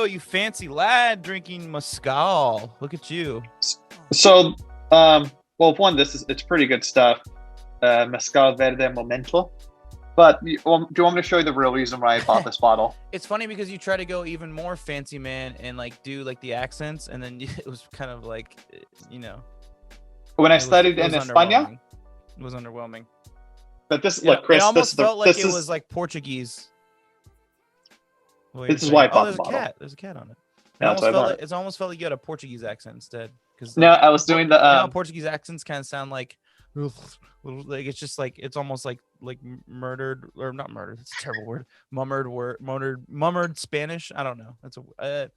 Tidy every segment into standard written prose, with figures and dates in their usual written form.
Julio, you fancy lad, drinking mezcal. Look at you. So, well, one, it's pretty good stuff. Mezcal Verde Momento. But do you want me to show you the real reason why I bought this bottle? It's funny because you try to go even more fancy, man, and like do like the accents, and then it was kind of like, When I studied in España, it was underwhelming. But look, Chris, it almost felt like it was like Portuguese. This is why I bought the bottle. There's a cat on it. It almost felt like you had a Portuguese accent instead. No, I was doing the Portuguese accents kind of sound like it's just like it's almost like murdered or not murdered. It's a terrible word. Murmured Spanish. I don't know. That's a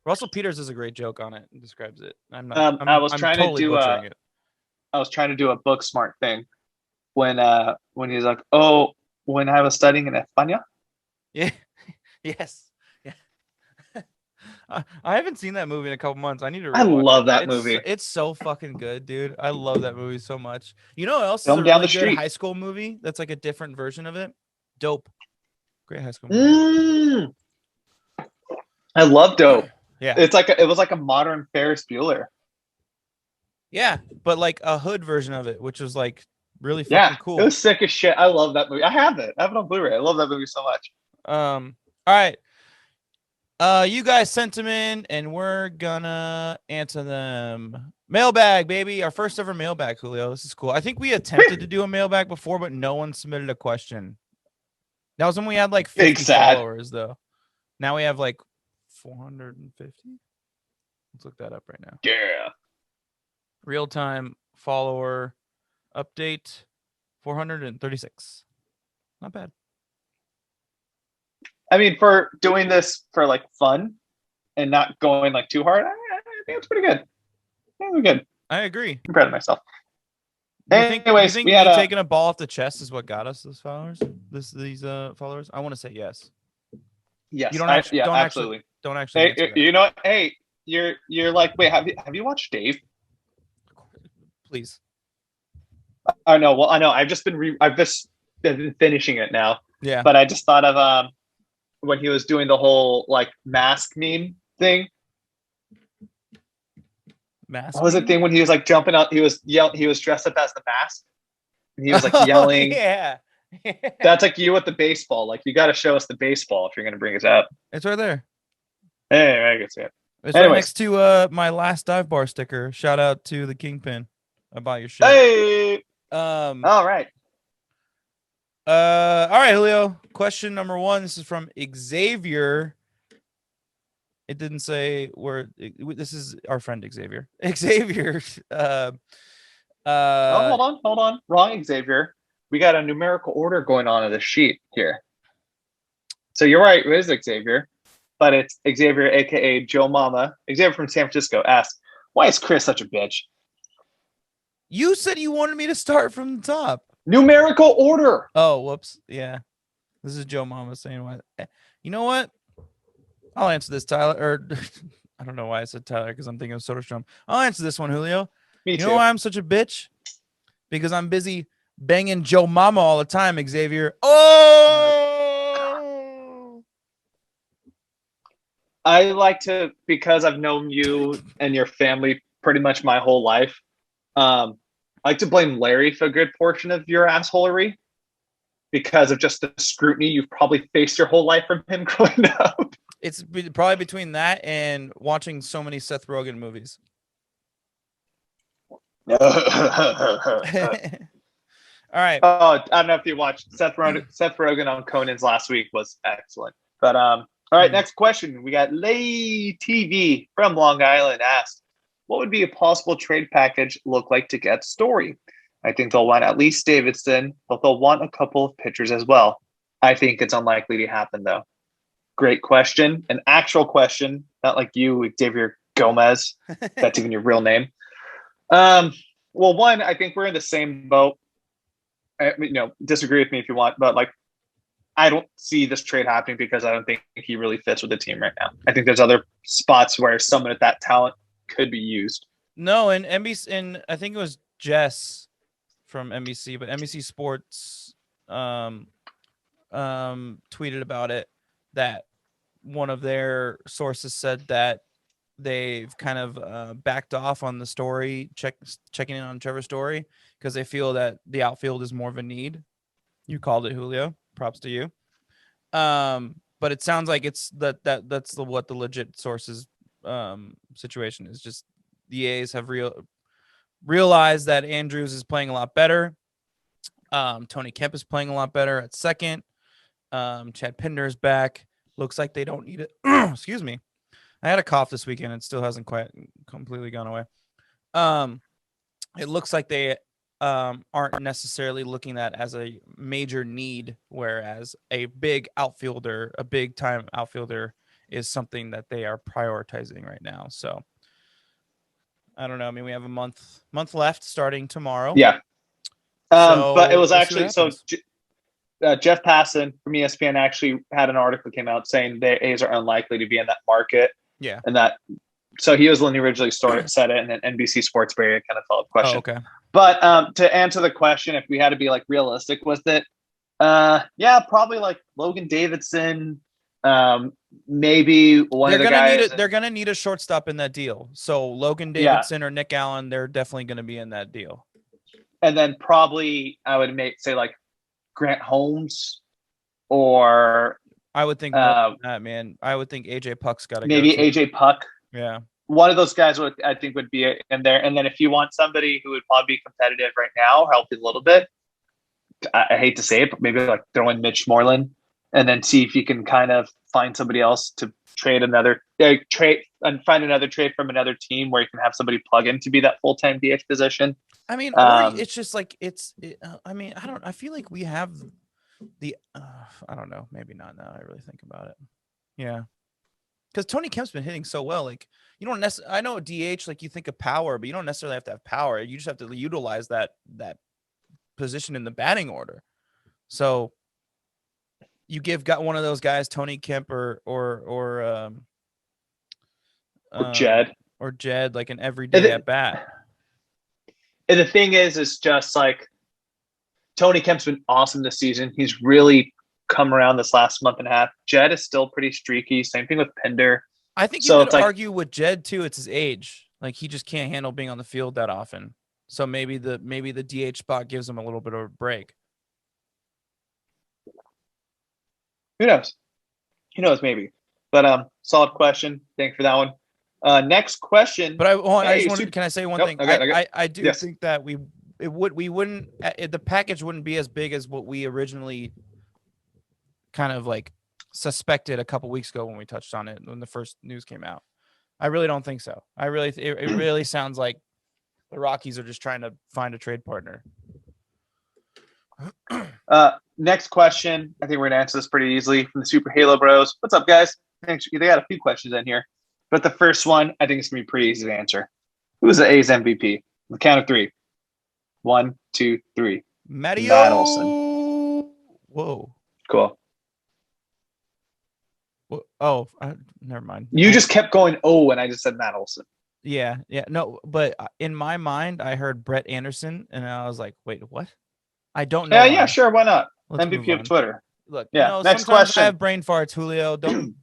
Russell Peters is a great joke on it. It describes it. I was trying to do a book smart thing when he's like, oh, when I was studying in España. Yeah. Yes. Yeah. I haven't seen that movie in a couple months. I need to. I love that movie. It's so fucking good, dude. I love that movie so much. You know what else is a down really the good street. high school movie? That's like a different version of it. Dope. Great high school movie. I love Dope. Yeah. It was like a modern Ferris Bueller. Yeah, but like a hood version of it, which was like really fucking cool. It was sick as shit. I love that movie. I have it on Blu-ray. I love that movie so much. All right. You guys sent them in, and we're gonna answer them. Mailbag, baby. Our first ever mailbag, Julio. This is cool. I think we attempted to do a mailbag before, but no one submitted a question. That was when we had like 50 followers, though. Now we have like 450. Let's look that up right now. Yeah. Real-time follower update, 436. Not bad. I mean, for doing this for like fun and not going like too hard, I think it's pretty good. I think we're good. I agree. I'm proud of myself. Anyways, you think taking a ball off the chest is what got us these followers? These followers? I want to say yes. Yes. You don't absolutely. Don't actually. Hey, you know what? Hey, you're like, wait, have you watched Dave? Please. I know. Well, I know. I've just been finishing it now. Yeah. But I just thought of when he was doing the whole like mask meme thing. Mask. What was the thing when he was like jumping out? He was dressed up as the mask, and he was like yelling. Yeah. That's like you with the baseball. Like you got to show us the baseball if you're gonna bring us up. It's right there. Hey, I can see it. It's right next to my last dive bar sticker. Shout out to the Kingpin. I bought your shit. Hey. All right. All right, Julio. Question number 1. This is from Xavier. It didn't say where. This is our friend Xavier. Xavier. Hold on. Wrong Xavier. We got a numerical order going on this sheet here. So you're right. It is Xavier, but it's Xavier, aka Joe Mama. Xavier from San Francisco asks, "Why is Chris such a bitch?" You said you wanted me to start from the top. Numerical order. Oh, whoops. Yeah. This is Joe Mama saying why. You know what? I'll answer this, Tyler. Or I don't know why I said Tyler because I'm thinking of Soderstrom. I'll answer this one, Julio. Me too. You know why I'm such a bitch? Because I'm busy banging Joe Mama all the time, Xavier. Oh! I like to, because I've known you and your family pretty much my whole life. I like to blame Larry for a good portion of your assholery because of just the scrutiny you've probably faced your whole life from him growing up. It's probably between that and watching so many Seth Rogen movies. All right. Oh, I don't know if you watched Seth Rogen on Conan's last week was excellent. But all right, next question. We got Lay TV from Long Island asked, what would be a possible trade package look like to get Story? I think they'll want at least Davidson, but they'll want a couple of pitchers as well. I think it's unlikely to happen, though. Great question. An actual question, not like you, Xavier Gomez. That's even your real name. Well, one, I think we're in the same boat. Disagree with me if you want, but like, I don't see this trade happening because I don't think he really fits with the team right now. I think there's other spots where someone at that talent could be used. No, and NBC, and I think it was Jess from NBC, but NBC Sports tweeted about it that one of their sources said that they've kind of backed off on the story, checking in on Trevor Story because they feel that the outfield is more of a need. You called it, Julio. Props to you. But it sounds like it's that's what the legit sources situation is. Just the A's have realized that Andrews is playing a lot better. Tony Kemp is playing a lot better at second. Chad Pinder is back. Looks like they don't need it. Excuse me. I had a cough this weekend. It still hasn't quite completely gone away. It looks like they aren't necessarily looking at as a major need, whereas a big outfielder, a big time outfielder, is something that they are prioritizing right now. So I don't know. I mean, we have a month left starting tomorrow. Yeah. So but it was we'll actually so. Jeff Passan from ESPN actually had an article came out saying the A's are unlikely to be in that market. Yeah. And that, so he was the one who originally said it, and then NBC Sports Bay kind of follow-up question. Oh, okay. But to answer the question, if we had to be like realistic with it, yeah, probably like Logan Davidson, maybe one of the guys. They're gonna need a shortstop in that deal. So Logan Davidson or Nick Allen, they're definitely gonna be in that deal. And then probably I would say like Grant Holmes, or I would think that, man. I would think AJ Puck's got to maybe AJ Puck. Yeah, one of those guys would be in there. And then if you want somebody who would probably be competitive right now, help you a little bit. I hate to say it, but maybe like throw in Mitch Moreland, and then see if you can kind of find somebody else to find another trade from another team where you can have somebody plug in to be that full-time DH position. I mean, it's just like I mean, I feel like we have the I don't know, maybe not now I really think about it. Yeah. Because Tony Kemp's been hitting so well. Like, you don't necessarily, I know DH, like you think of power, but you don't necessarily have to have power. You just have to utilize that position in the batting order. So you got one of those guys, Tony Kemp or Jed, like an everyday at bat. And the thing is just like Tony Kemp's been awesome this season. He's really come around this last month and a half. Jed is still pretty streaky. Same thing with Pinder. I think you could argue with Jed too. It's his age. Like he just can't handle being on the field that often. So maybe the DH spot gives him a little bit of a break. Who knows? Maybe. But solid question. Thank you for that one. Next question. But can I say one thing? Okay. I do think that the package wouldn't be as big as what we originally kind of like suspected a couple weeks ago when we touched on it when the first news came out. I really don't think so. It really sounds like the Rockies are just trying to find a trade partner. Next question. I think we're gonna answer this pretty easily from the Super Halo Bros. What's up, guys? Thanks. They got a few questions in here, but the first one I think it's gonna be pretty easy to answer. Who was the A's MVP? On the count of three. 1, 2, 3. Matt Olson. Whoa. Cool. Oh, never mind. You just kept going, and I just said Matt Olson. Yeah. No, but in my mind, I heard Brett Anderson, and I was like, wait, what? I don't know. Yeah, sure. Why not? Let's MVP of Twitter. Look, yeah. Next question. I have brain farts, Julio. Don't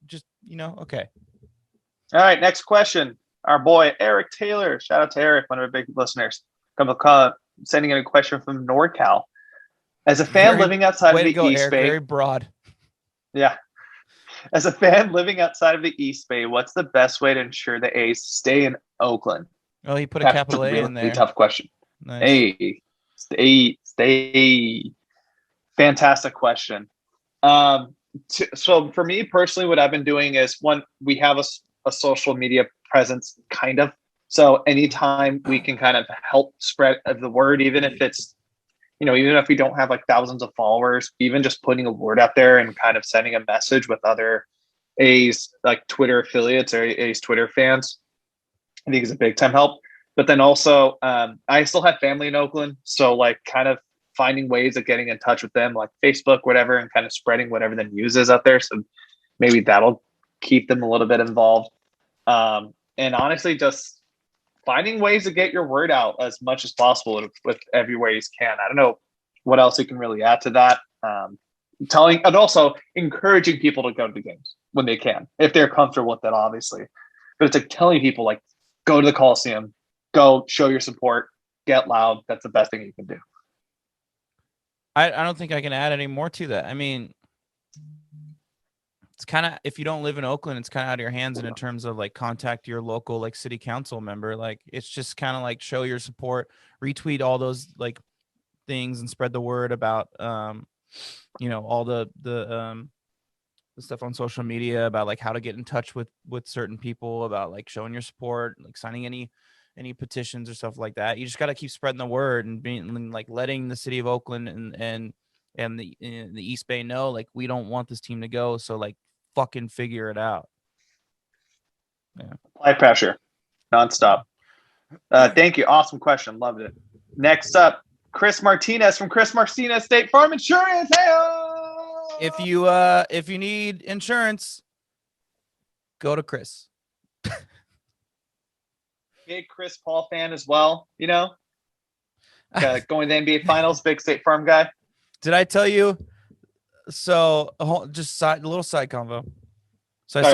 just, okay. All right. Next question. Our boy, Eric Taylor. Shout out to Eric, one of our big listeners. Sending in a question from NorCal. As a fan living outside of the East Bay. Very broad. Yeah. As a fan living outside of the East Bay, what's the best way to ensure the A's stay in Oakland? Oh, he put a capital A in there. Tough question. Nice. Stay. Fantastic question. So for me personally, what I've been doing is we have a social media presence, kind of. So anytime we can kind of help spread the word, even if it's, even if we don't have like thousands of followers, even just putting a word out there and kind of sending a message with other A's like Twitter affiliates or A's Twitter fans, I think is a big time help. But then also, I still have family in Oakland. So like kind of finding ways of getting in touch with them, like Facebook, whatever, and kind of spreading whatever the news is out there. So maybe that'll keep them a little bit involved. And honestly, just finding ways to get your word out as much as possible with every way you can. I don't know what else you can really add to that. telling and also encouraging people to go to the games when they can, if they're comfortable with it, obviously. But it's like telling people like go to the Coliseum, go show your support, get loud. That's the best thing you can do. I don't think I can add any more to that. I mean, it's kind of, if you don't live in Oakland, it's kind of out of your hands in terms of like contact your local like city council member. Like it's just kind of like show your support, retweet all those like things and spread the word about all the stuff on social media about like how to get in touch with certain people, about like showing your support, like signing any petitions or stuff like that. You just got to keep spreading the word and being like letting the city of Oakland and the East Bay know like we don't want this team to go, so like fucking figure it out. Yeah. Apply pressure nonstop. Thank you. Awesome question. Loved it. Next up, Chris Martinez from Chris Martinez State Farm Insurance. Hey-o! If you need insurance, go to Chris. Big Chris Paul fan as well, going to the NBA Finals, big State Farm guy. Did I tell you? So just a little side convo. So I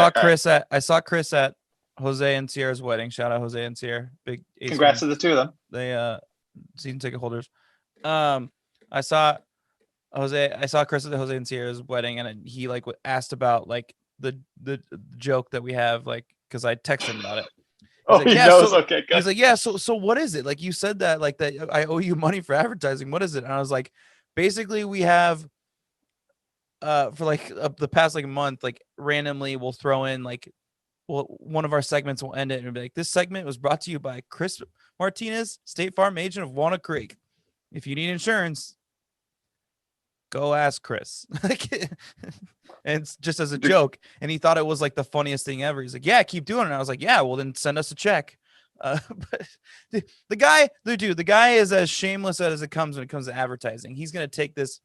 saw Chris at Jose and Sierra's wedding. Shout out Jose and Sierra. Big Ace Congrats fans. to the two of them. They season ticket holders. I saw Chris at the Jose and Sierra's wedding, and he like asked about like the joke that we have, like, because I texted him about it. He's like, he yeah, knows. So, okay, good. He's like, yeah. So what is it? Like you said that like that I owe you money for advertising. What is it? And I was like, basically we have for like the past like month, like randomly we'll throw in like, well, one of our segments will end it and be like, this segment was brought to you by Chris Martinez, State Farm agent of Walnut Creek. If you need insurance, go ask Chris. And it's just as a joke. And he thought it was like the funniest thing ever. He's like, yeah, keep doing it. And I was like, yeah, well then send us a check. But the guy is as shameless as it comes when it comes to advertising. He's going to take this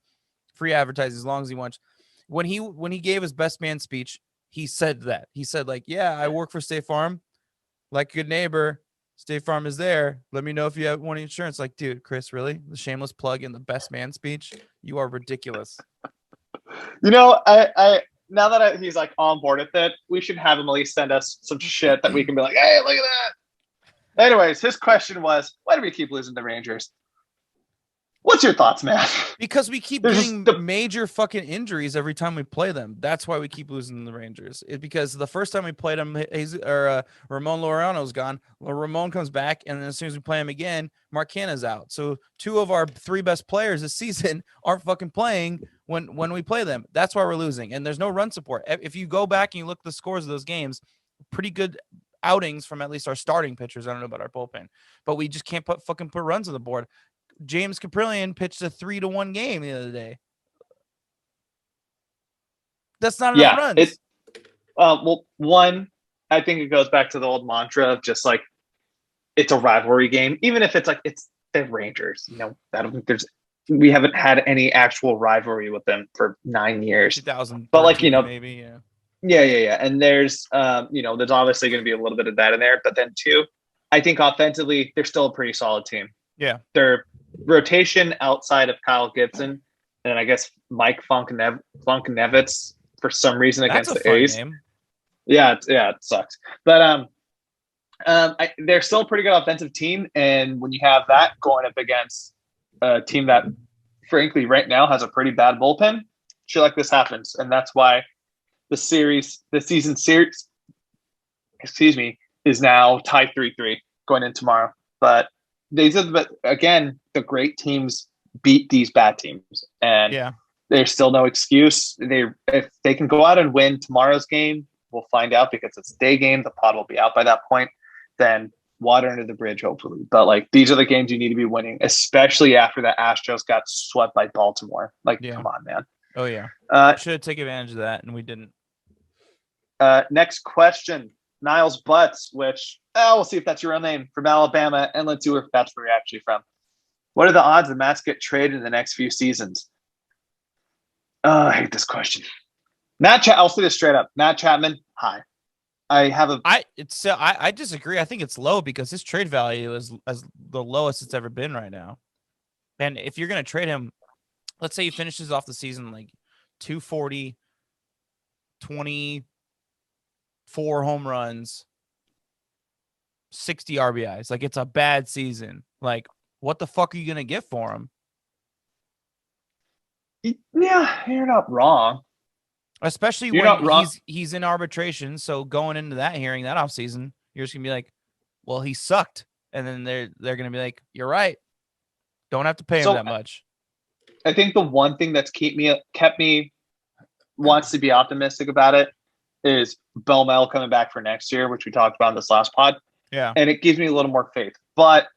free advertising as long as he wants. When he gave his best man speech, he said that. He said like, yeah, I work for State Farm. Like a good neighbor, State Farm is there. Let me know if you have want insurance. Like, dude, Chris, really? The shameless plug in the best man speech? You are ridiculous. I now that he's like on board with it, we should have him at least send us some shit that we can be like, hey, look at that. Anyways, his question was, why do we keep losing the Rangers? What's your thoughts, man? Because we keep getting major fucking injuries every time we play them. That's why we keep losing the Rangers. Because the first time we played them, Ramon Laureano's gone. Ramon comes back, and then as soon as we play him again, Marcana's out. So 2 of our 3 best players this season aren't fucking playing when we play them. That's why we're losing. And there's no run support. If you go back and you look at the scores of those games, pretty good outings from at least our starting pitchers. I don't know about our bullpen, but we just can't put runs on the board. James Caprillion pitched a 3-1 game the other day. That's not enough runs. Well, one, I think it goes back to the old mantra of just like, it's a rivalry game. Even if it's like, it's the Rangers, I don't think we haven't had any actual rivalry with them for 9 years. 2000, but like, maybe, yeah. Yeah. And there's, there's obviously going to be a little bit of that in there, but then 2, I think offensively, they're still a pretty solid team. Yeah. Their rotation outside of Kyle Gibson and I guess Mike Funknevitz for some reason against the A's. Name. Yeah, it sucks. But they're still a pretty good offensive team, and when you have that going up against a team that, frankly, right now has a pretty bad bullpen, shit like this happens, and that's why the season series, is now tied 3-3 going in tomorrow. But again, the great teams beat these bad teams, and there's still no excuse. If they can go out and win tomorrow's game, we'll find out because it's a day game. The pod will be out by that point. Then water under the bridge, hopefully. But like, these are the games you need to be winning, especially after the Astros got swept by Baltimore. Like, come on, man. Oh yeah, should have taken advantage of that, and we didn't. Next question. Niles Butts, which we'll see if that's your real name, from Alabama, and let's see if that's where you're actually from. What are the odds that Mats get traded in the next few seasons? I hate this question. I'll say this straight up. Matt Chapman, hi. I disagree. I think it's low because his trade value is as the lowest it's ever been right now. And if you're going to trade him, let's say he finishes off the season like 240, 24 home runs, 60 RBIs. Like, it's a bad season. Like, what the fuck are you gonna get for him? Yeah, you're not wrong. Especially You're when not wrong. he's in arbitration. So going into that hearing, that offseason, you're just gonna be like, well, he sucked. And then they're gonna be like, you're right. Don't have to pay him So that much. I think the one thing that's kept me wants to be optimistic about it is Belmel coming back for next year, which we talked about in this last pod. Yeah. And it gives me a little more faith. But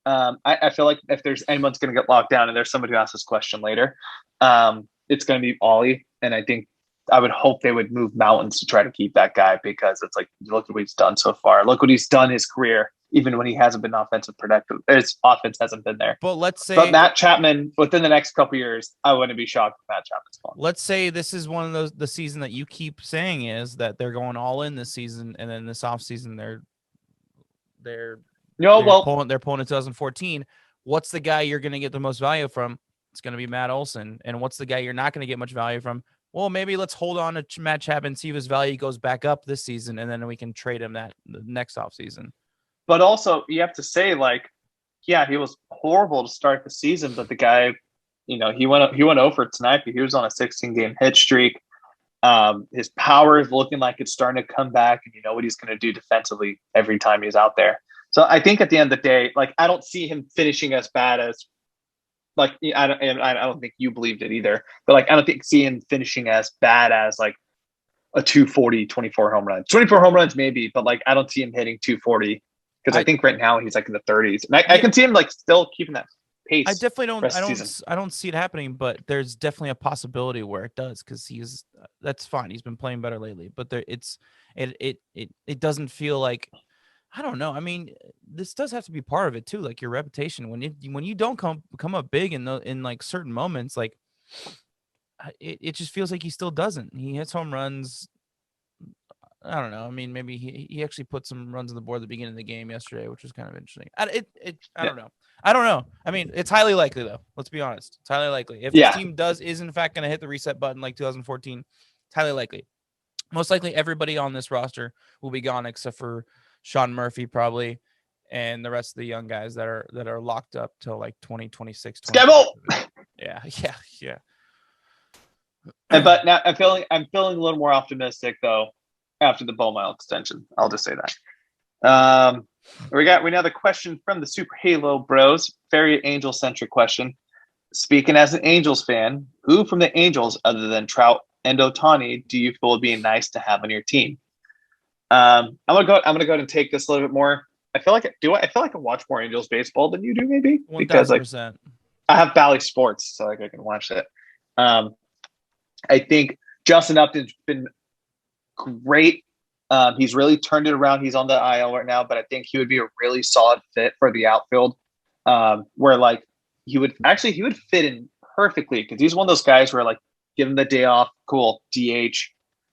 I feel like if there's anyone's going to get locked down, and there's somebody who asks this question later, it's going to be Ollie. And I think I would hope they would move mountains to try to keep that guy, because it's like, look at what he's done so far. Look what he's done in his career, even when he hasn't been offensive productive. His offense hasn't been there. But let's say, But Matt Chapman, within the next couple of years, I wouldn't be shocked if Matt Chapman's gone. let's say this is one of the season that you keep saying is that they're going all in this season, and then this offseason they're pulling in 2014. What's the guy you're going to get the most value from? It's going to be Matt Olson. And what's the guy you're not going to get much value from? Well, maybe let's hold on to Matt Chapman, see if his value goes back up this season, and then we can trade him the next offseason. But also, you have to say, like, yeah, he was horrible to start the season, but the guy, he went over tonight, but he was on a 16-game hit streak. His power is looking like it's starting to come back, and you know what he's going to do defensively every time he's out there. So I think at the end of the day, like, I don't see him finishing as bad as, like, I don't think you believed it either, but like, I don't see him finishing as bad as like a 240, 24 home runs. 24 home runs maybe, but like, I don't see him hitting 240, because I think right now he's like in the 30s, and I can see him like still keeping that pace. I definitely don't. Season. I don't see it happening, but there's definitely a possibility where it does, because that's fine. He's been playing better lately, but it doesn't feel like, I don't know. I mean, this does have to be part of it too, like your reputation. When you don't come up big in like certain moments, like it just feels like he still doesn't. He hits home runs. I don't know. I mean, maybe he actually put some runs on the board at the beginning of the game yesterday, which was kind of interesting. I don't know. I don't know. I mean, it's highly likely though. Let's be honest. It's highly likely. If this team is in fact going to hit the reset button like 2014, it's highly likely. Most likely everybody on this roster will be gone except for Sean Murphy probably, and the rest of the young guys that are locked up till like 2026. Yeah. But now I'm feeling a little more optimistic though after the Beaumont extension. I'll just say that. We have another question from the Super Halo Bros. Very Angel centric question. Speaking as an Angels fan, who from the Angels other than Trout and Ohtani do you feel would be nice to have on your team? I'm gonna go ahead and take this a little bit more. I feel like I watch more Angels baseball than you do, maybe, because like I have Bally Sports, so like I can watch it. I think Justin Upton's been great. He's really turned it around. He's on the IL right now, but I think he would be a really solid fit for the outfield, where like he would fit in perfectly, because he's one of those guys where like, give him the day off, cool, DH,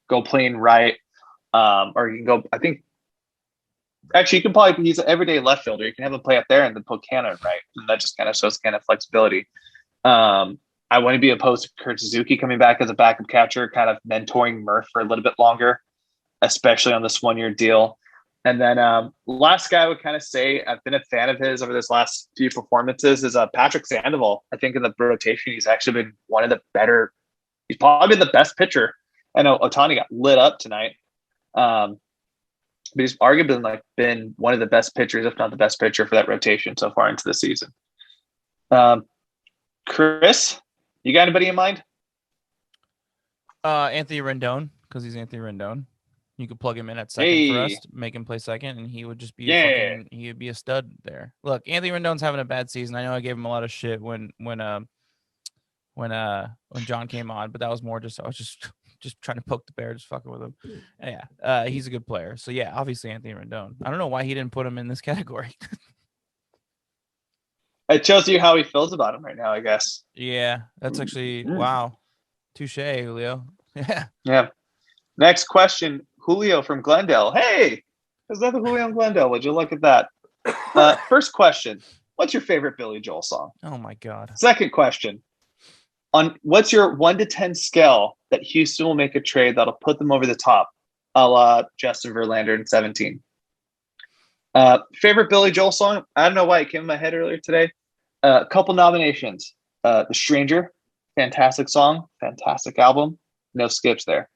go play in right. Or you can go, I think, actually, you can probably, he's an everyday left fielder. You can have him play up there and then put Cannon right. And that just kind of shows kind of flexibility. I wouldn't be opposed to Kurt Suzuki coming back as a backup catcher, kind of mentoring Murph for a little bit longer, especially on this 1-year deal. And then last guy I would kind of say I've been a fan of his over this last few performances is Patrick Sandoval. I think in the rotation, he's actually been one of the better. He's probably been the best pitcher. I know Ohtani got lit up tonight. But he's arguably been one of the best pitchers, if not the best pitcher, for that rotation so far into the season. Chris, you got anybody in mind? Anthony Rendon, because he's Anthony Rendon. You could plug him in at second for us, make him play second, and he would just be he would be a stud there. Look, Anthony Rendon's having a bad season. I know I gave him a lot of shit when John came on, but that was more just I was just trying to poke the bear, just fucking with him. Yeah, he's a good player. So yeah, obviously Anthony Rendon. I don't know why he didn't put him in this category. It shows you how he feels about him right now, I guess. Yeah, that's actually wow. Touche, Julio. Yeah. Next question, Julio from Glendale. Hey, is that the Julio in Glendale? Would you look at that? First question, what's your favorite Billy Joel song? Oh my God. Second question, On what's your 1 to 10 scale that Houston will make a trade that'll put them over the top, a la Justin Verlander in 17? Favorite Billy Joel song? I don't know why it came in my head earlier today. A couple nominations. The Stranger, fantastic song, fantastic album. No skips there.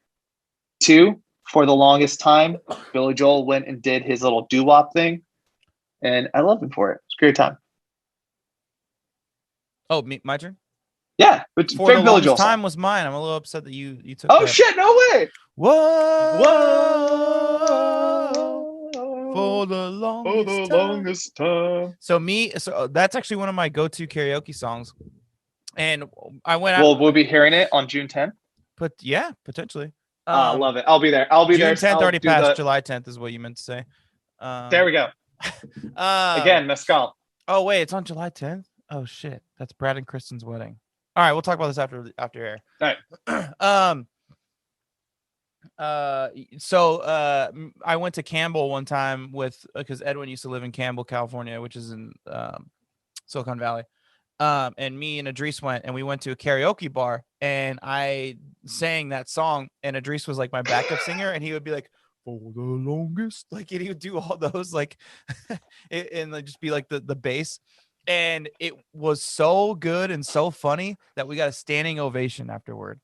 2, For the Longest Time, Billy Joel went and did his little doo-wop thing, and I love him for it. It's a great time. Oh, my turn. Yeah, but For favorite the Billy Longest Joel Time song. was mine. I'm a little upset that you took Oh that. shit! No way! Whoa. For the longest time. So that's actually one of my go-to karaoke songs. And I went out. Well, we'll be hearing it on June 10th. But yeah, potentially. Love it. I'll be there. I'll be June there. 10th I'll already do passed. the... July 10th is what you meant to say. There we go. Again, Mescal. Oh wait, it's on July 10th. Oh shit, that's Brad and Kristen's wedding. All right, we'll talk about this after air. All right. I went to Campbell one time because Edwin used to live in Campbell, California, which is in Silicon Valley. And me and Idris went, and we went to a karaoke bar, and I sang that song, and Idris was like my backup singer, and he would be like, for the longest, like, and he would do all those, like, and like just be like the bass. And it was so good and so funny that we got a standing ovation afterward.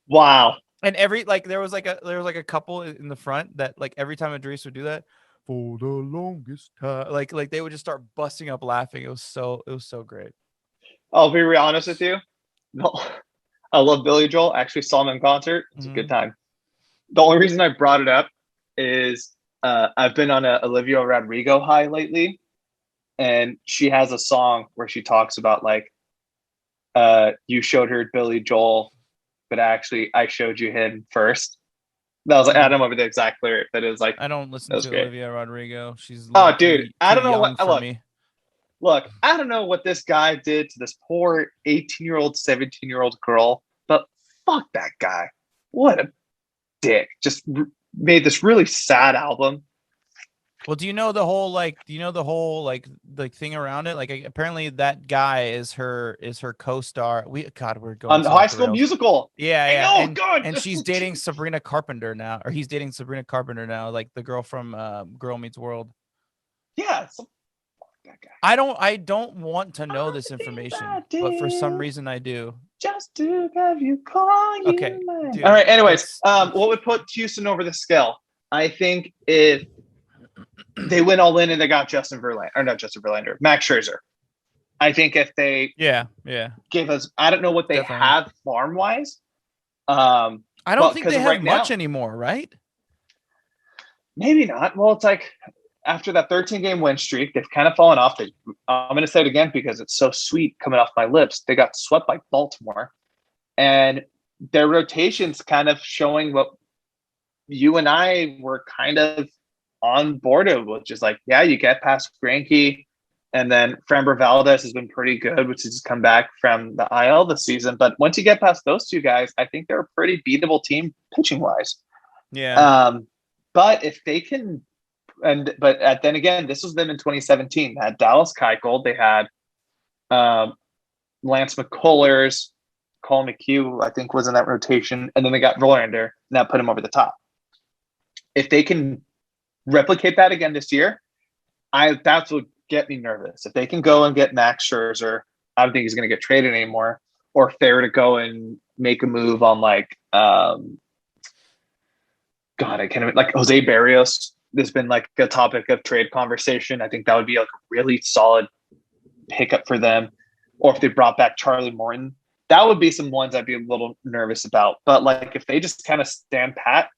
Wow. And there was like a couple in the front that, like, every time Idris would do that, for the longest time, like they would just start busting up laughing. It was so great. I'll be real honest with you. No, I love Billy Joel. I actually saw him in concert. It's a good time. The only reason I brought it up is I've been on a Olivia Rodrigo high lately, and she has a song where she talks about, like, you showed her Billy Joel, but actually I showed you him first. That was like, I don't remember the exact lyric, but it was like, I don't listen to great. Olivia Rodrigo. She's dude, I don't know what. me. Look, I don't know what this guy did to this poor 18-year-old, 17-year-old girl, but fuck that guy. What a dick. Just made this really sad album. Well, do you know the whole thing around it? Like, apparently that guy is her co-star. We're going on High School Musical. Yeah. I know, God. And she's dating Sabrina Carpenter now, or he's dating Sabrina Carpenter now, like the girl from Girl Meets World. Yeah. That guy. I don't want to know this information, but for some reason I do. Just to have you call you. Okay. Dude, all right. Anyways, what would put Houston over the scale? I think if they went all in and they got Max Scherzer. I think if they give us, I don't know what they have farm wise. I don't think they have much anymore, right? Maybe not. Well, it's like after that 13-game win streak, they've kind of fallen off. I'm going to say it again because it's so sweet coming off my lips. They got swept by Baltimore, and their rotation's kind of showing what you and I were kind of on board of, which is like, yeah, you get past Greinke, and then Framber Valdez has been pretty good, which has come back from the IL this season. But once you get past those two guys, I think they're a pretty beatable team pitching wise. Yeah. But if they can, then again, this was them in 2017. They had Dallas Keuchel, they had Lance McCullers, Colin McHugh, I think was in that rotation, and then they got Verlander, and that put him over the top. If they can replicate that again this year, that's what get me nervous. If they can go and get Max Scherzer, I don't think he's going to get traded anymore. Or if they were to go and make a move on like Jose Barrios. There's been like a topic of trade conversation. I think that would be like a really solid pickup for them. Or if they brought back Charlie Morton, that would be some ones I'd be a little nervous about. But like if they just kind of stand pat,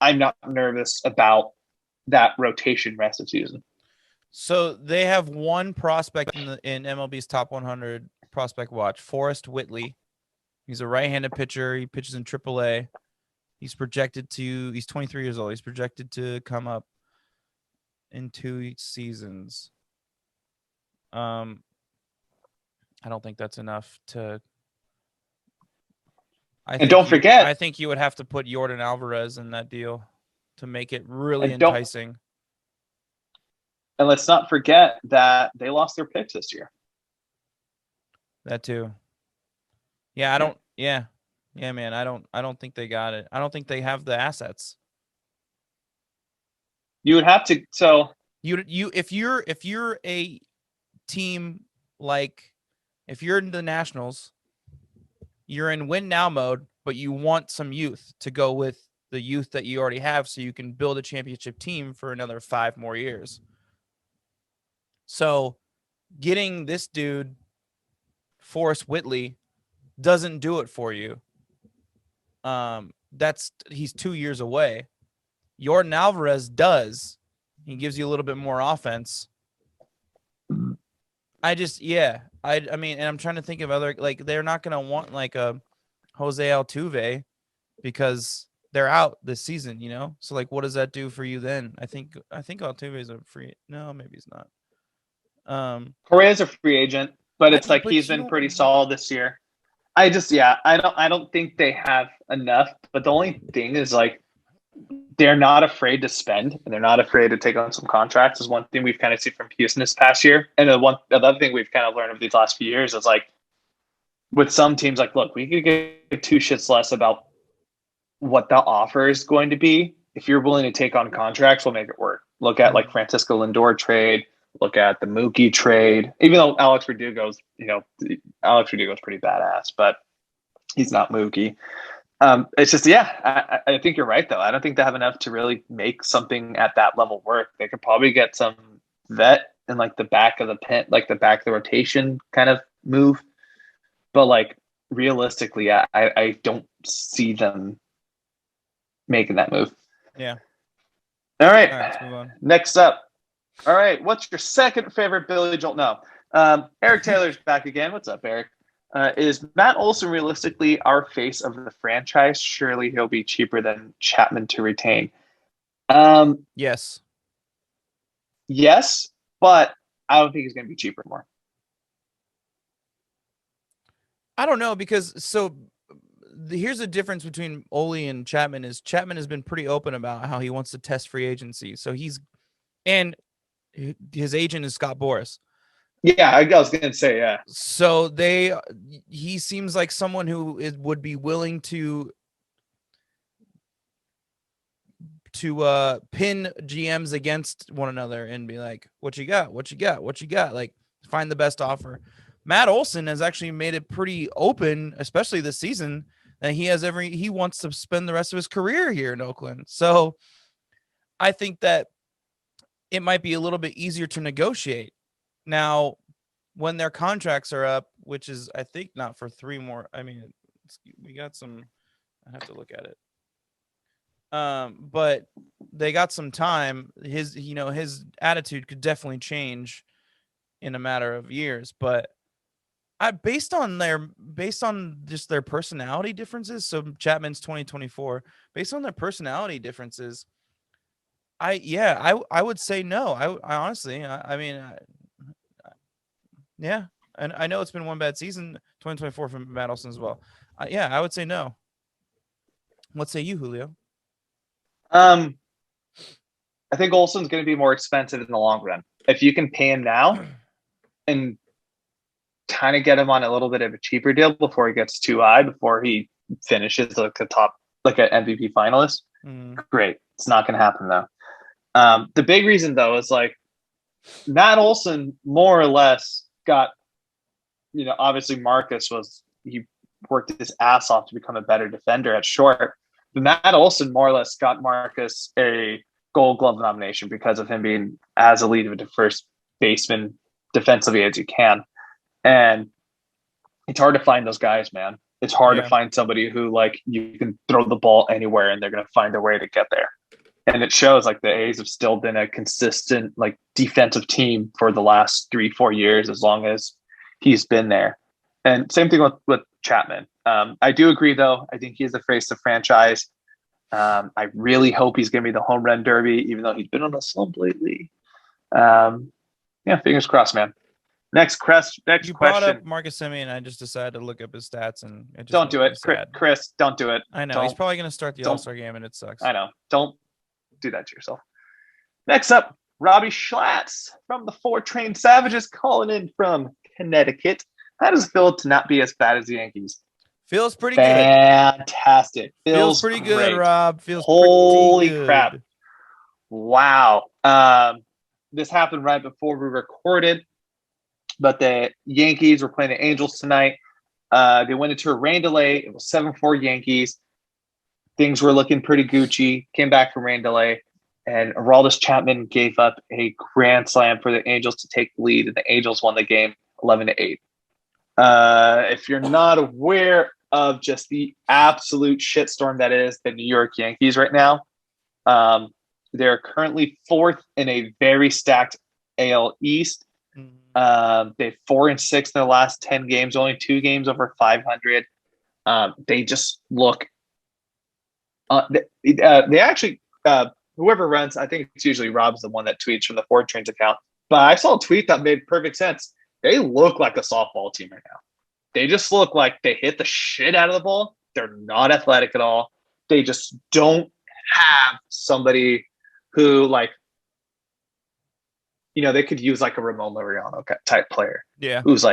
I'm not nervous about that rotation rest of the season. So they have one prospect in MLB's top 100 prospect watch, Forrest Whitley. He's a right-handed pitcher. He pitches in AAA. He's 23 years old. He's projected to come up in 2 seasons. I don't think that's enough to. Don't forget. I think you would have to put Yordan Alvarez in that deal to make it really enticing. And let's not forget that they lost their picks this year. That too. Yeah, I don't. Yeah, yeah, man. I don't think they got it. I don't think they have the assets. You would have to. So If you're a team like if you're in the Nationals, you're in win now mode, but you want some youth to go with the youth that you already have, so you can build a championship team for another 5 more years. So getting this dude, Forrest Whitley, doesn't do it for you. He's 2 years away. Jordan Alvarez does. He gives you a little bit more offense. I mean, and I'm trying to think of other, like, they're not gonna want like a Jose Altuve because they're out this season, you know. So like, what does that do for you then? I think Altuve is a free. No, maybe he's not. Correa's a free agent, but it's like he's But you been don't. pretty solid this year. I don't think they have enough. But the only thing is like they're not afraid to spend and they're not afraid to take on some contracts is one thing we've kind of seen from Houston this past year. And the other thing we've kind of learned over these last few years is like with some teams, like, look, we could get two shits less about what the offer is going to be. If you're willing to take on contracts, we'll make it work. Look at like Francisco Lindor trade. Look at the Mookie trade. Even though Alex Verdugo's pretty badass, but he's not Mookie. It's just, I think you're right though. I don't think they have enough to really make something at that level work. They could probably get some vet in like the back of the pen, like the back of the rotation kind of move. But like realistically, I don't see them making that move. Yeah. All right. All right, let's move on. Next up. All right. What's your second favorite Billy Joel? No. Eric Taylor's back again. What's up, Eric? Is Matt Olson realistically our face of the franchise? Surely he'll be cheaper than Chapman to retain. Yes. Yes, but I don't think he's going to be cheaper more. I don't know because here's the difference between Ole and Chapman is Chapman has been pretty open about how he wants to test free agency. So and his agent is Scott Boras. Yeah, I was going to say, yeah. So he seems like someone who would be willing to pin GMs against one another and be like, what you got? What you got? What you got? Like, find the best offer. Matt Olson has actually made it pretty open, especially this season, that he wants to spend the rest of his career here in Oakland. So I think that it might be a little bit easier to negotiate. Now, when their contracts are up, which is, I think, not for 3 more. I mean, we got some, I have to look at it. But they got some time. His attitude could definitely change in a matter of years, but based on just their personality differences. So Chapman's 2024, based on their personality differences, I would say no. I honestly, I mean, yeah, and I know it's been one bad season, 2024 from Matt Olson as well. I would say no. What say you, Julio? I think Olson's going to be more expensive in the long run. If you can pay him now and kind of get him on a little bit of a cheaper deal before he gets too high, before he finishes like a top, like an MVP finalist, great. It's not going to happen though. The big reason though is like Matt Olson more or less got, obviously he worked his ass off to become a better defender at short. But Matt Olson more or less got Marcus a Gold Glove nomination because of him being as elite of a first baseman defensively as you can. And it's hard to find those guys, man. It's hard to find somebody who like you can throw the ball anywhere and they're going to find a way to get there. And it shows like the A's have still been a consistent like defensive team for the last 3-4 years, as long as he's been there. And same thing with Chapman. I do agree though. I think he's the face of the franchise. I really hope he's going to be the home run derby, even though he's been on a slump lately. Fingers crossed, man. Next You brought up Marcus Semien, and I just decided to look up his stats, and it just don't do it, Chris. Don't do it. I know he's probably going to start the All-Star game, and it sucks. I know. Don't do that to yourself. Next up, Robbie Schatz from the 4 Train Savages calling in from Connecticut. How does it feel to not be as bad as the Yankees? Feels pretty good. Fantastic. Feels pretty great. good, Rob. Feels Holy pretty good. crap. Wow. This happened right before we recorded, but the Yankees were playing the Angels tonight. They went into a rain delay. It was 7-4 Yankees. Things were looking pretty Gucci. Came back from rain delay, and Aroldis Chapman gave up a grand slam for the Angels to take the lead, and the Angels won the game 11-8. If you're not aware of just the absolute shitstorm that is the New York Yankees right now, they're currently 4th in a very stacked AL East. They're 4-6 in their last 10 games, only 2 games over 500. They just look. They actually, whoever runs, I think it's usually Rob's the one that tweets from the Ford Trains account. But I saw a tweet that made perfect sense. They look like a softball team right now. They just look like they hit the shit out of the ball. They're not athletic at all. They just don't have somebody who, like, they could use like a Ramon Laureano type player. Yeah. Who's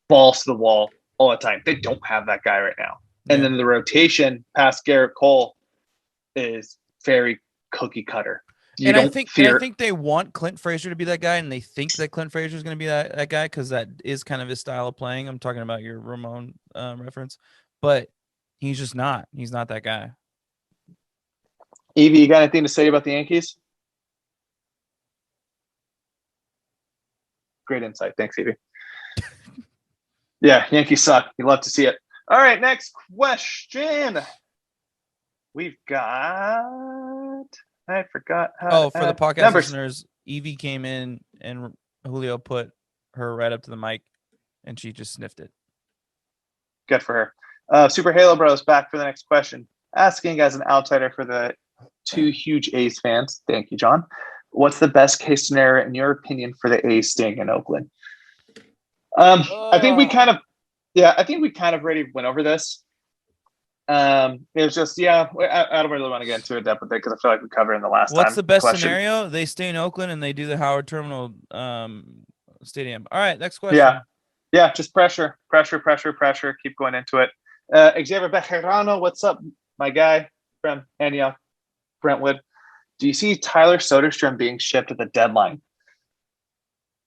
balls to the wall all the time. They don't have that guy right now. Yeah. And then the rotation past Garrett Cole is very cookie cutter. I think they want Clint Frazier to be that guy, and they think that Clint Frazier is going to be that guy because that is kind of his style of playing. I'm talking about your Ramon reference, but he's just not. He's not that guy. Evie, you got anything to say about the Yankees? Great insight. Thanks, Evie. Yeah, Yankees suck. You love to see it. All right, next question. We've got... I forgot how. For the podcast listeners, Evie came in and Julio put her right up to the mic, and she just sniffed it. Good for her. Super Halo Bros back for the next question. Asking as an outsider for the 2 huge A's fans. Thank you, John. What's the best case scenario in your opinion for the A's staying in Oakland? I think we kind of already went over this. It was just, I don't really want to get into it depth with it because I feel like we covered it in the last time. What's the best scenario? They stay in Oakland and they do the Howard Terminal Stadium. All right, next question. Yeah, just pressure. Keep going into it. Xavier Bejarano, what's up, my guy from Antioch, Brentwood? Do you see Tyler Soderstrom being shipped at the deadline?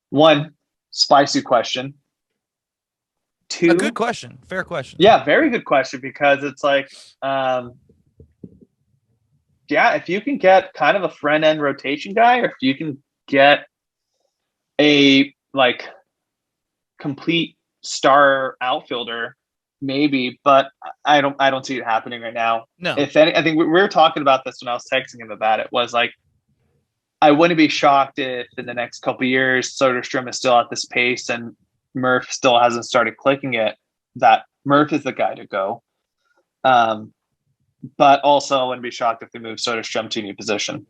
1, spicy question. 2, a good question. Fair question. Yeah, very good question because it's like, if you can get kind of a front end rotation guy, or if you can get a like complete star outfielder, maybe, but I don't see it happening right now. No. If any, I think we were talking about this when I was texting him about it. Was like, I wouldn't be shocked if in the next couple of years Soderstrom is still at this pace and Murph still hasn't started clicking it, that Murph is the guy to go. But also I wouldn't be shocked if they move Soderstrom to a new position.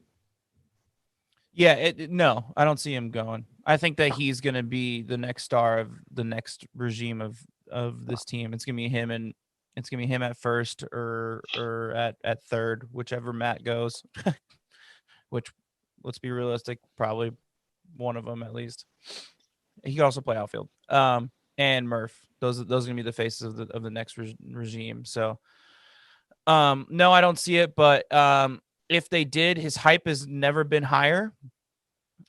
Yeah, no, I don't see him going. I think that he's going to be the next star of the next regime of this team. It's going to be him, and it's going to be him at first or at third, whichever Matt goes. Which, let's be realistic, probably one of them at least. He could also play outfield. And Murph. Those are going to be the faces of the next regime. So, no, I don't see it. But if they did, his hype has never been higher.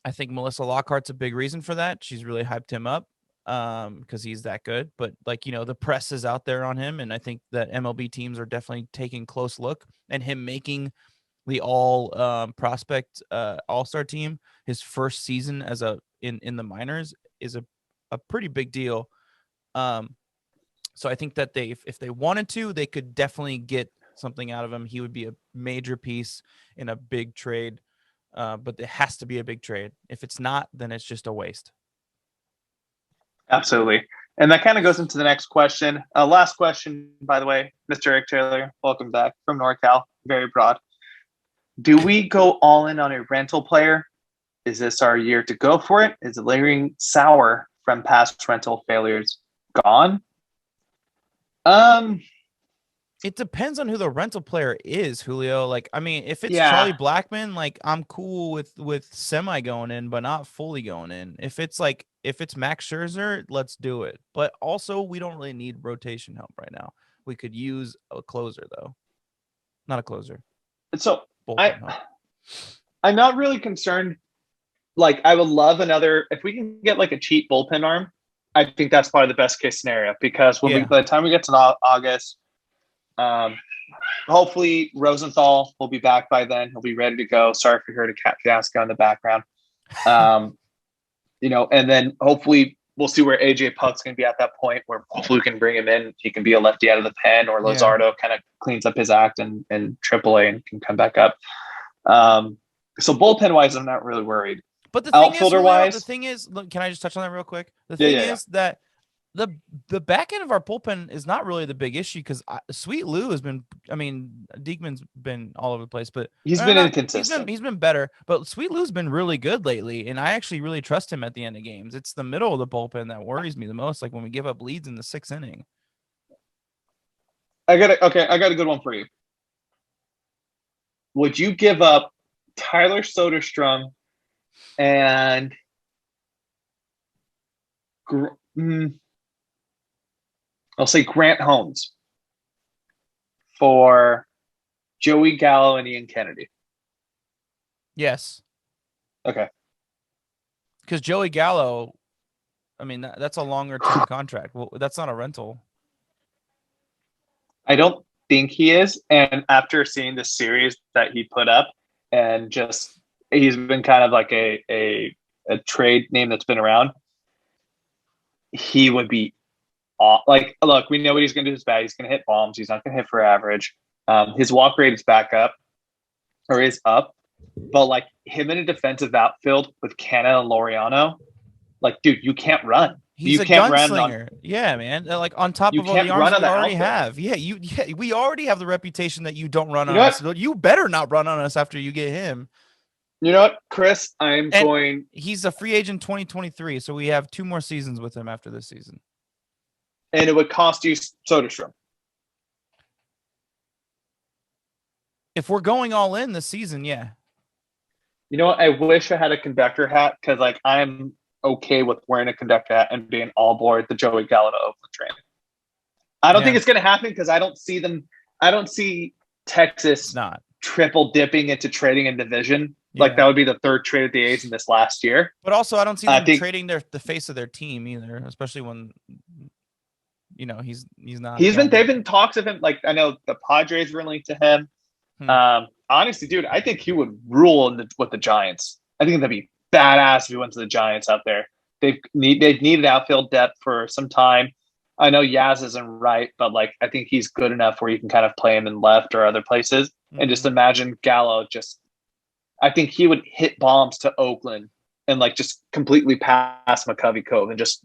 I think Melissa Lockhart's a big reason for that. She's really hyped him up because he's that good. But the press is out there on him, and I think that MLB teams are definitely taking a close look. And him making the all prospect all-star team his first season as in the minors is a pretty big deal. So I think that if they wanted to, they could definitely get something out of him. He would be a major piece in a big trade, but it has to be a big trade. If it's not, then it's just a waste. Absolutely. And that kind of goes into the next question. Last question, by the way, Mr. Eric Taylor, welcome back from NorCal. Very broad. Do we go all in on a rental player? Is this our year to go for it? Is the lingering sour from past rental failures gone? It depends on who the rental player is, Julio. Like, I mean, if it's Charlie Blackmon, like I'm cool with semi going in, but not fully going in. If it's like if it's Max Scherzer, let's do it. But also, we don't really need rotation help right now. We could use a closer though, not a closer. So Bullpen help. I'm not really concerned. Like, I would love another, if we can get like a cheap bullpen arm, I think that's probably the best case scenario, because by the time we get to August, hopefully Rosenthal will be back by then. He'll be ready to go. Sorry for her to Cat Fiasco in the background. And then hopefully we'll see where AJ Puk's going to be at that point, where hopefully we can bring him in. He can be a lefty out of the pen, or Luzardo kind of cleans up his act in AAA and can come back up. So bullpen wise, I'm not really worried. But the thing is, look, can I just touch on that real quick? The thing is that the back end of our bullpen is not really the big issue, because Sweet Lou has been, Diekman's been all over the place, but he's been inconsistent. He's been better, but Sweet Lou's been really good lately, and I actually really trust him at the end of games. It's the middle of the bullpen that worries me the most, like when we give up leads in the 6th inning. I got a good one for you. Would you give up Tyler Soderstrom and I'll say Grant Holmes for Joey Gallo and Ian Kennedy? Yes. Okay. Because Joey Gallo, that's a longer term contract. Well, that's not a rental. I don't think he is. And after seeing the series that he put up, and just he's been kind of like a trade name that's been around, he would be like, look, we know what he's going to do is bad. He's going to hit bombs. He's not going to hit for average. His walk rate is back up, or is up. But like him in a defensive outfield with Canna and Laureano, like, dude, you can't run. He's a gunslinger. Yeah, man. Like on top of all the arms we already have. Yeah, we already have the reputation that you don't run on us. You better not run on us after you get him. You know what, Chris? He's a free agent 2023, so we have 2 more seasons with him after this season. And it would cost you Soderstrom. If we're going all in this season, yeah. You know what? I wish I had a conductor hat, because like I'm okay with wearing a conductor hat and being all aboard the Joey Gallo to Oakland train. I don't think it's going to happen, because I don't see Texas triple dipping into trading in division. Yeah. Like that would be the 3rd trade of the A's in this last year. But also, I don't see them trading the face of their team either, especially when he's not. They've been talks of him. Like I know the Padres were linked to him. Honestly, dude, I think he would rule with the Giants. I think that'd be badass if he went to the Giants out there. They've needed outfield depth for some time. I know Yaz isn't right, but like I think he's good enough where you can kind of play him in left or other places. And just imagine Gallo I think he would hit bombs to Oakland and like just completely pass McCovey Cove and just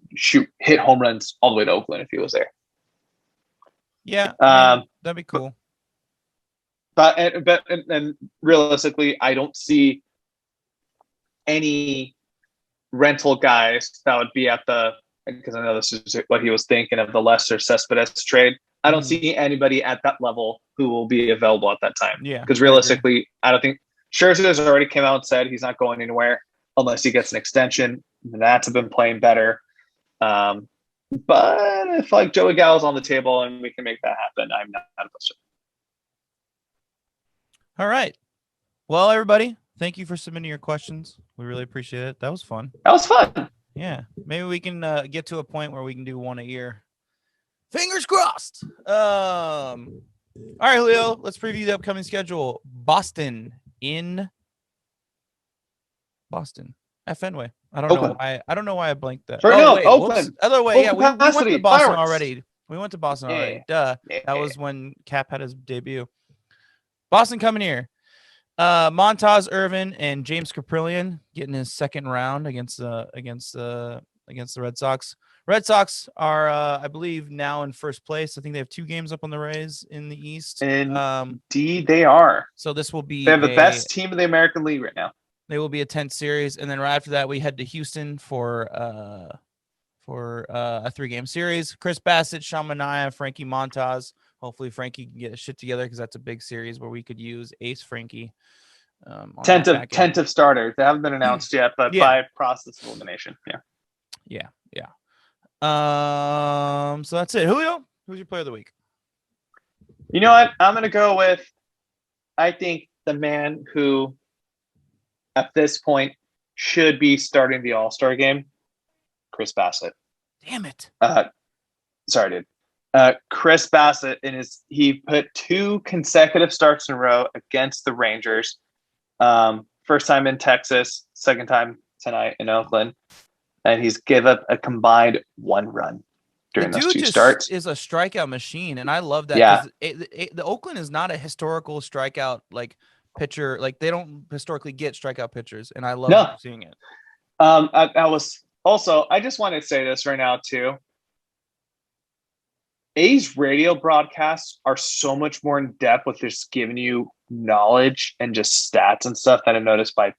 hit home runs all the way to Oakland if he was there. Yeah, that'd be cool. But realistically, I don't see any rental guys that would be at because I know this is what he was thinking of, the Lester Cespedes trade. I don't see anybody at that level who will be available at that time. Yeah. Because realistically, I don't think Scherzer's already came out and said he's not going anywhere unless he gets an extension. The Nats have been playing better. But if like Joey Gallo's on the table and we can make that happen, I'm not opposed to it. All right. Well, everybody, thank you for submitting your questions. We really appreciate it. That was fun. Yeah. Maybe we can get to a point where we can do one a year. Fingers crossed. All right, Julio, let's preview the upcoming schedule. Boston at Fenway. I don't know why I blanked that. Oakland. Other way. Yeah, we went to Boston already. Duh. Yeah. That was when Cap had his debut. Boston coming here. Montaz Irvin and James Caprillion getting his 2nd round against the Red Sox. Red Sox are, I believe, now in 1st place. I think they have 2 games up on the Rays in the East. Indeed, they are. So this will be. They have the best team in the American League right now. They will be a 10th series, and then right after that, we head to Houston for a 3-game series. Chris Bassett, Sean Manaea, Frankie Montas. Hopefully, Frankie can get his shit together, because that's a big series where we could use Ace Frankie. Tentative starters. They haven't been announced yet, but by process of elimination. Yeah. Yeah. So that's it. Julio, who's your player of the week? You know what? I'm going to go with, I think, the man who, at this point, should be starting the All-Star game, Chris Bassett. Damn it. Sorry, dude. Chris Bassett, he put 2 consecutive starts in a row against the Rangers. First time in Texas, second time tonight in Oakland. And he's given up a combined 1 run during those 2 starts. Is a strikeout machine, and I love that Yeah. because the Oakland is not a historical strikeout like pitcher. Like they don't historically get strikeout pitchers, and I love seeing it. I just want to say this right now too. A's radio broadcasts are so much more in depth with just giving you knowledge and just stats and stuff that I noticed by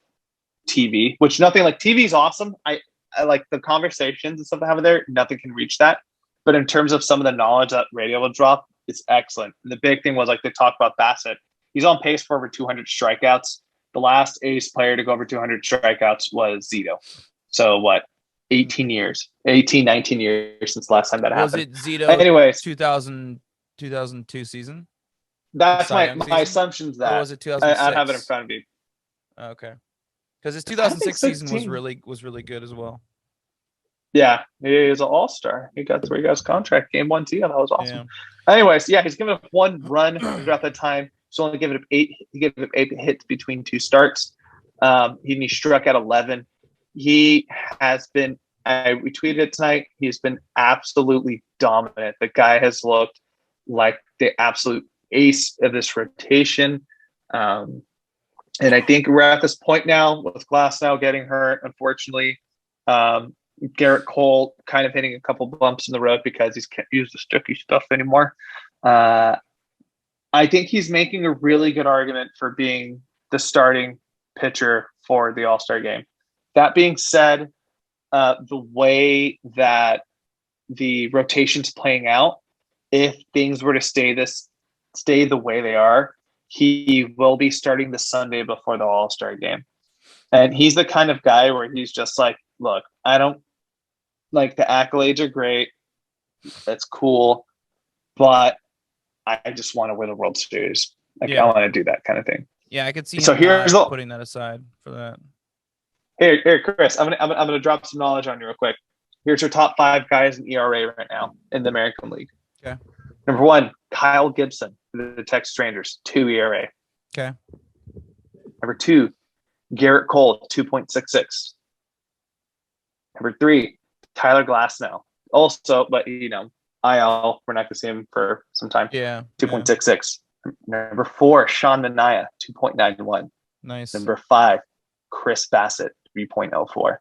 TV, which nothing like TV is awesome. I like the conversations and stuff they have there. Nothing can reach that. But in terms of some of the knowledge that radio will drop, it's excellent. And the big thing was like they talked about Bassett. He's on pace for over 200 strikeouts. The last A's player to go over 200 strikeouts was Zito. So what? 19 years since the last time that happened. Was it Zito? Anyways, 2002 season. That's my assumption's that. Or was it 2006? I have it in front of me. Okay, because his 2006 season was really good as well. Yeah, he was an all-star. He got 3 guys contract. Game 1 too. That was awesome. Yeah. Anyways, yeah, he's given up 1 run throughout that time. He's only given up 8. He gave up 8 hits between 2 starts. He struck out 11. He has been. I retweeted it tonight. He's been absolutely dominant. The guy has looked like the absolute ace of this rotation. And I think we're at this point now with Glass now getting hurt, unfortunately. Garrett Cole kind of hitting a couple bumps in the road because he can't use the sticky stuff anymore. I think he's making a really good argument for being the starting pitcher for the All-Star game. That being said, the way that the rotation's playing out, if things were to stay the way they are, he will be starting the Sunday before the All-Star game. And he's the kind of guy where he's just like, look, I don't like the accolades are great. That's cool. But I just want to win a World Series. Like I want to do that kind of thing. Yeah, I could see so here's putting that aside for that. Here, Chris, I'm gonna drop some knowledge on you real quick. Here's your top 5 guys in ERA right now in the American League. Okay. Number 1, Kyle Gibson, the Texas Rangers, 2 ERA. Okay. Number 2, Garrett Cole, 2.66. Number 3, Tyler Glasnow, also, but IL. We're not gonna see him for some time. Yeah. 2.66. Number 4, Sean Manaea, 2.91. Nice. Number 5, Chris Bassett, 3.04.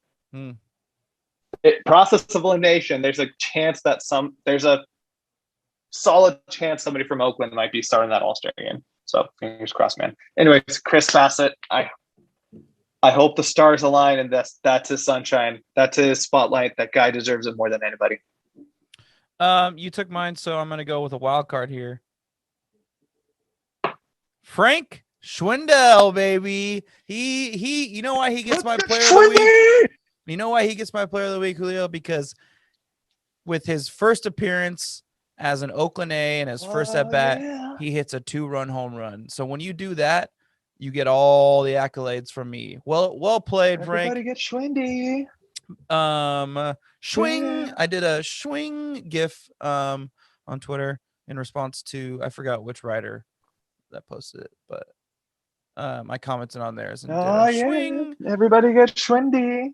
Process of elimination, there's a chance that there's a solid chance somebody from Oakland might be starting that All-Star game. So fingers crossed, man. Anyways, Chris Bassett, I hope the stars align and that's his sunshine. That's his spotlight. That guy deserves it more than anybody. You took mine, so I'm gonna go with a wild card here. Frank Schwindel, baby. He you know why he gets my player of the week? You know why he gets my player of the week, Julio? Because with his first appearance as an Oakland A and his first at bat, he hits a 2-run home run. So when you do that, you get all the accolades from me. Well played, Frank. Everybody get Schwindy. Schwing. I did a Schwing GIF on Twitter in response to, I forgot which writer that posted it, but I commented on theirs and did a Schwing. Everybody get Schwindy.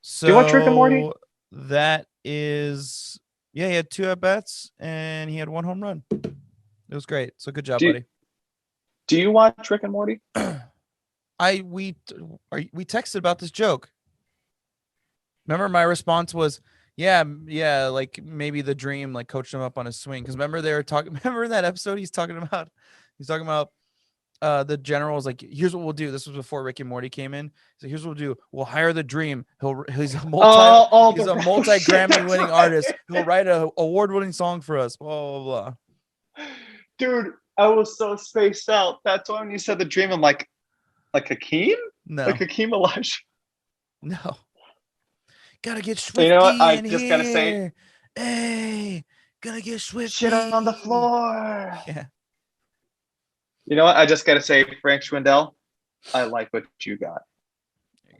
So do you watch Rick and Morty? That is, he had 2 at bats and he had 1 home run. It was great. So good job, buddy. Do you watch Rick and Morty? We texted about this joke. Remember, my response was, yeah, like maybe the dream like coached him up on his swing. Because remember they were talking. Remember in that episode he's talking about the general was like, here's what we'll do. This was before Rick and Morty came in. So here's what we'll do. We'll hire the dream. He's a multi Grammy winning artist. He'll write an award winning song for us. Blah blah blah. Dude, I was so spaced out. That's why when you said the dream, I'm like Hakeem? No. Like Hakeem Elijah. No. Gotta get Swifty You know what? I in just gotta say, here. Hey, gonna get Swifty. shit on the floor. Yeah. You know what? I just gotta say, Frank Schwindel, I like what you got.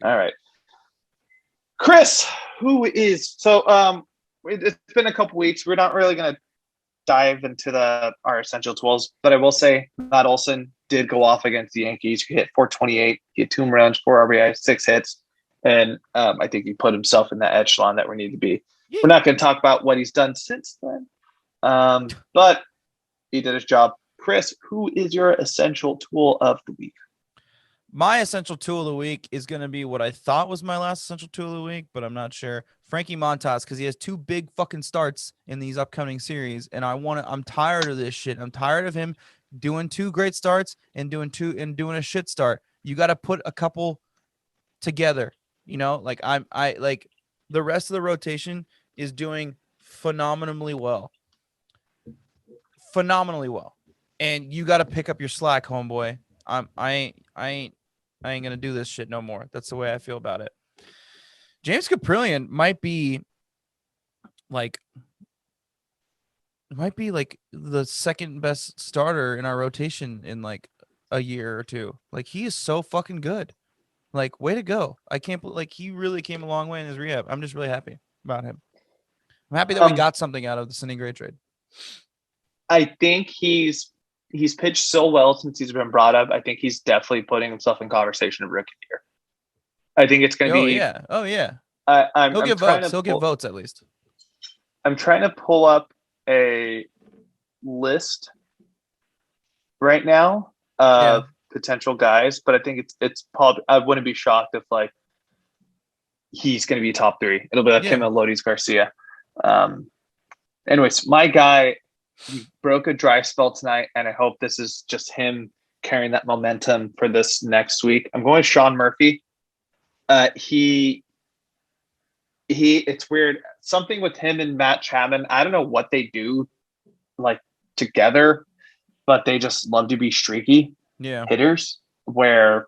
All right. Chris, who is it's been a couple weeks. We're not really gonna dive into our essential tools, but I will say Matt Olson did go off against the Yankees. He hit 428, he had 2 home runs, 4 RBI, 6 hits, and I think he put himself in that echelon that we need to be. Yeet. We're not going to talk about what he's done since then, but he did his job. Chris, who is your essential tool of the week? My essential tool of the week is going to be what I thought was my last essential tool of the week, but I'm not sure. Frankie Montas, because he has 2 big fucking starts in these upcoming series, and I'm tired of this shit. I'm tired of him doing 2 great starts and doing a shit start. You got to put a couple together, like I like the rest of the rotation is doing phenomenally well, and you got to pick up your slack, homeboy. I ain't gonna do this shit no more. That's the way I feel about it. James Caprillion might be like the second best starter in our rotation in like a year or 2. Like, he is so fucking good. Like, way to go. I can't believe, like, he really came a long way in his rehab. I'm just really happy about him. I'm happy that we got something out of the Sidney Gray trade. I think he's pitched so well since he's been brought up. I think he's definitely putting himself in conversation of rookie year. I think it's going to be. Oh yeah. He'll get votes. He'll get votes at least. I'm trying to pull up a list right now of potential guys, but I think it's probably. I wouldn't be shocked if like he's going to be top 3. It'll be like him and Lodis Garcia. Anyways, my guy, he broke a dry spell tonight, and I hope this is just him carrying that momentum for this next week. I'm going Sean Murphy. It's weird. Something with him and Matt Chapman. I don't know what they do like together, but they just love to be streaky hitters where,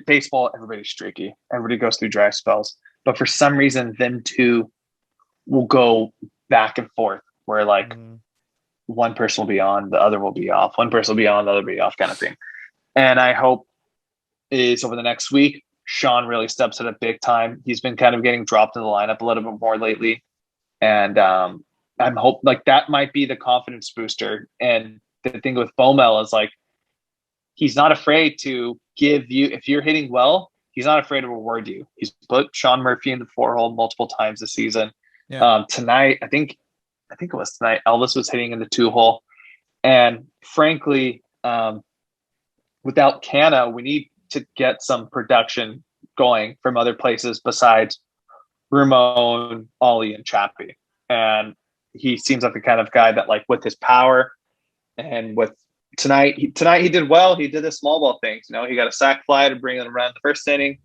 baseball, everybody's streaky. Everybody goes through dry spells. But for some reason, them two will go back and forth where like one person will be on, the other will be off. One person will be on, the other will be off, kind of thing. And I hope is over the next week, Sean really steps it up big time. He's been kind of getting dropped in the lineup a little bit more lately. And I'm hope like that might be the confidence booster. And the thing with Bomel is like, he's not afraid to give you, if you're hitting well, he's not afraid to reward you. He's put Sean Murphy in the 4-hole multiple times this season. Tonight, I think it was tonight, Elvis was hitting in the 2-hole. And frankly, without Canna, we need to get some production going from other places besides Ramon, Ollie, and Chappie. And he seems like the kind of guy that, like, with his power and with tonight he did well. He did the small ball things. He got a sac fly to bring them around the first inning.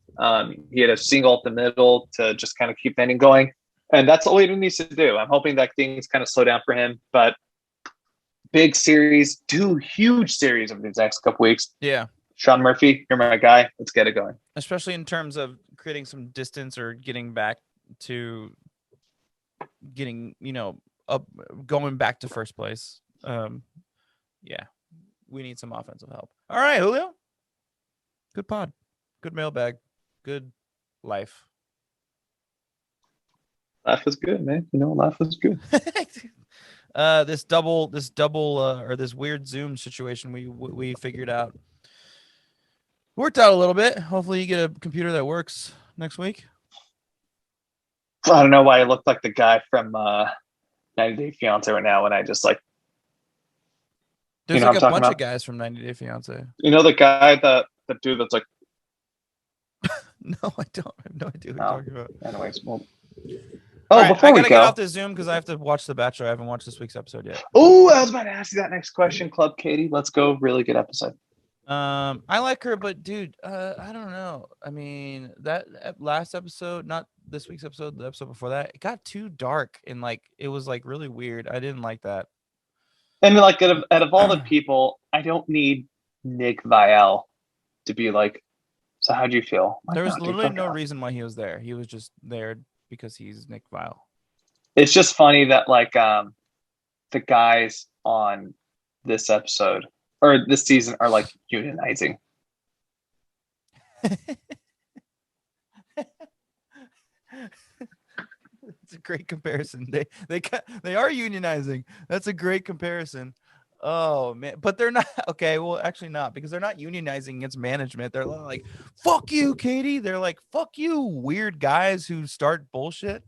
He had a single up the middle to just kind of keep the inning going. And that's all he needs to do. I'm hoping that things kind of slow down for him. But big series, 2 huge series over these next couple weeks. Yeah. Sean Murphy, you're my guy. Let's get it going. Especially in terms of creating some distance or getting back to getting, up, going back to first place. Yeah, we need some offensive help. All right, Julio. Good pod. Good mailbag. Good life. Life is good, man. Life is good. This double or this weird Zoom situation we figured out. Worked out a little bit. Hopefully you get a computer that works next week. I don't know why I looked like the guy from 90 Day Fiance right now when I just like. There's like a bunch of guys from 90 Day Fiance. The guy, the dude that's like. No, I don't. I have no idea what you're talking about. Anyways, well. Right, I gotta get off this Zoom because I have to watch The Bachelor. I haven't watched this week's episode yet. Oh, I was about to ask you that next question, Club Katie. Let's go. Really good episode. I like her, but dude, I don't know. I mean, that last episode, not this week's episode, the episode before that, it got too dark and like it was like really weird. I didn't like that. And like out of all the people, I don't need Nick Vial to be like So how do you feel? There was No, dude, literally fuck no off. reason why he was there. He was just there because he's Nick Vile. It's just funny that like the guys on this episode or this season are like unionizing. It's a great comparison. They are unionizing. That's a great comparison. Oh man, but they're not okay. Well, actually not because they're not unionizing against management. They're like, "Fuck you, Katie." They're like, "Fuck you, weird guys who start bullshit."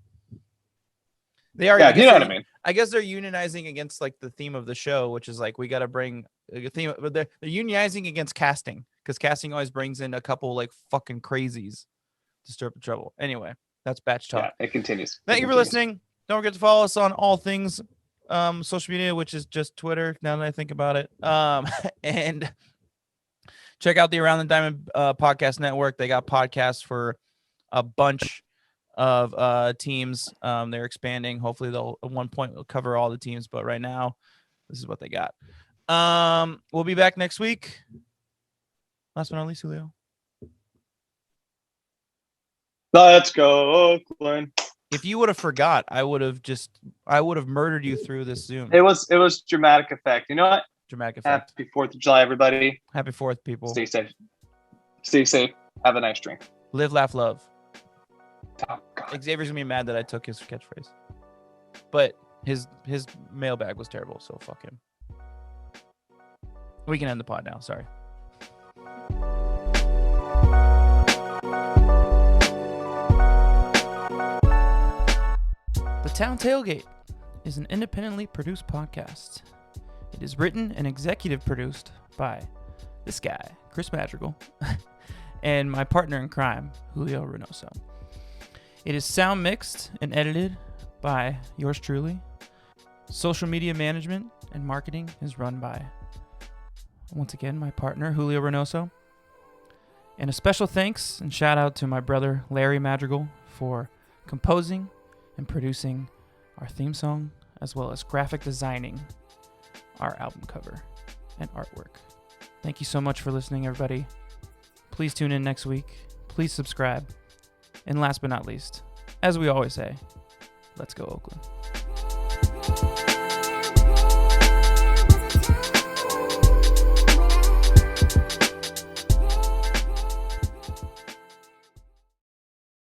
They are. Yeah, you know what I mean. I guess they're unionizing against like the theme of the show, which is like we got to bring a theme, but they're unionizing against casting because casting always brings in a couple like fucking crazies to stir up the trouble. Anyway, that's batch talk. Yeah, it continues. Thank you for listening. Don't forget to follow us on all things social media, which is just Twitter. Now that I think about it, and check out the Around the Diamond podcast network. They got podcasts for a bunch of teams. They're expanding. Hopefully they'll at one point cover all the teams, but right now this is what they got. We'll be back next week. Last but not least, Julio. Let's go Oakland. If you would have forgot, I would have murdered you through this Zoom. It was dramatic effect. You know what? Dramatic effect. Happy 4th of July, everybody. Happy 4th, people. Stay safe. Stay safe. Have a nice drink. Live, laugh, love. Oh, God. Xavier's gonna be mad that I took his catchphrase, but his mailbag was terrible, so fuck him. We can end the pod now. Sorry. The Town Tailgate is an independently produced podcast. It is written and executive produced by this guy, Chris Madrigal, and my partner in crime, Julio Reynoso. It is sound mixed and edited by yours truly. Social media management and marketing is run by, once again, my partner, Julio Reynoso. And a special thanks and shout out to my brother, Larry Madrigal, for composing and producing our theme song, as well as graphic designing our album cover and artwork. Thank you so much for listening, everybody. Please tune in next week. Please subscribe. And last but not least, as we always say, let's go Oakland.